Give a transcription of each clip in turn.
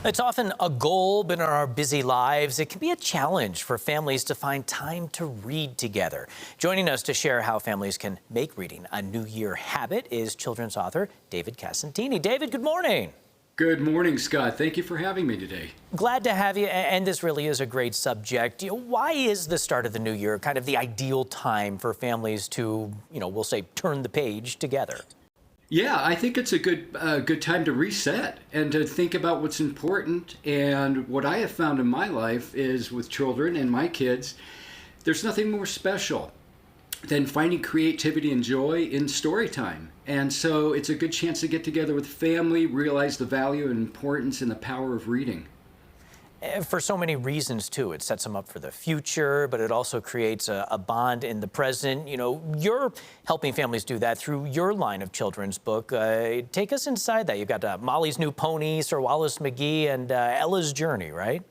It's often a goal, but in our busy lives, it can be a challenge for families to find time to read together. Joining us to share how families can make reading a New Year habit is children's author David Casentini. David, good morning. Good morning, Scott. Thank you for having me today. Glad to have you, and this really is a great subject. Why is the start of the new year kind of the ideal time for families to, we'll say, turn the page together? Yeah, I think it's a good time to reset and to think about what's important. And what I have found in my life is with children and my kids, there's nothing more special than finding creativity and joy in story time. And so it's a good chance to get together with family, realize the value and importance and the power of reading. For so many reasons, too. It sets them up for the future, but it also creates a bond in the present. You're helping families do that through your line of children's book. Take us inside that. You've got Molly's New Pony, Sir Wallace McGee, and Ella's Journey, right?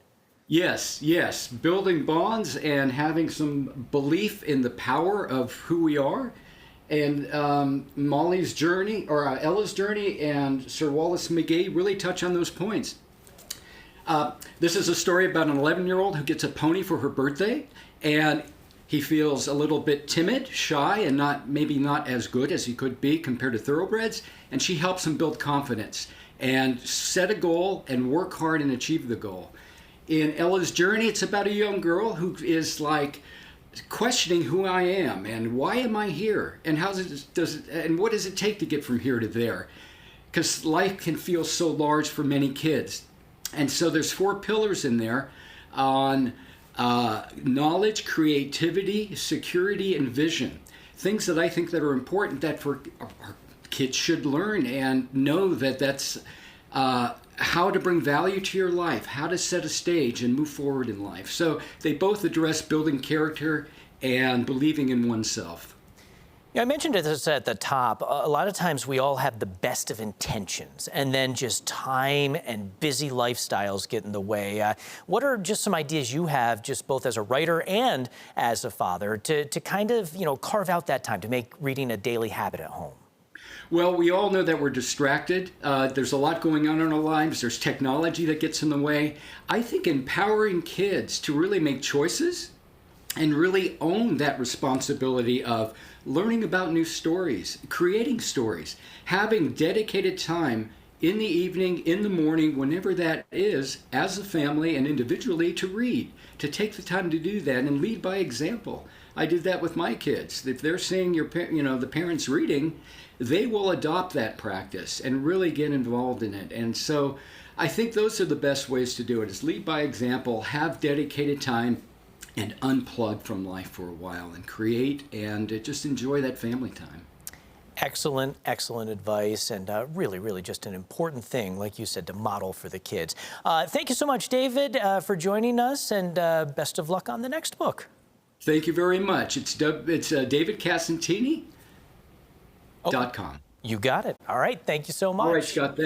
Yes. Building bonds and having some belief in the power of who we are. And Molly's Journey, or Ella's Journey, and Sir Wallace McGee really touch on those points. This is a story about an 11-year-old who gets a pony for her birthday, and he feels a little bit timid, shy, and maybe not as good as he could be compared to thoroughbreds, and she helps him build confidence and set a goal and work hard and achieve the goal. In Ella's Journey, it's about a young girl who is like questioning who I am and why am I here and and what does it take to get from here to there? Because life can feel so large for many kids. And so there's 4 pillars in there on knowledge, creativity, security, and vision. Things that I think that are important that for our kids should learn and know that that's how to bring value to your life, how to set a stage and move forward in life. So they both address building character and believing in oneself. I mentioned this at the top. A lot of times we all have the best of intentions, and then just time and busy lifestyles get in the way. What are just some ideas you have, just both as a writer and as a father, to kind of, carve out that time to make reading a daily habit at home? Well, we all know that we're distracted. There's a lot going on in our lives. There's technology that gets in the way. I think empowering kids to really make choices and really own that responsibility of learning about new stories, creating stories, having dedicated time in the evening, in the morning, whenever that is, as a family and individually to read, to take the time to do that and lead by example. I did that with my kids. If they're seeing the parents reading, they will adopt that practice and really get involved in it. And so I think those are the best ways to do it, is lead by example, have dedicated time, and unplug from life for a while and create and just enjoy that family time. Excellent advice, and really just an important thing, like you said, to model for the kids. Thank you so much, David, for joining us, and best of luck on the next book. Thank you very much. It's davidcasentini.com. You got it. All right. Thank you so much. All right, Scott. Thanks.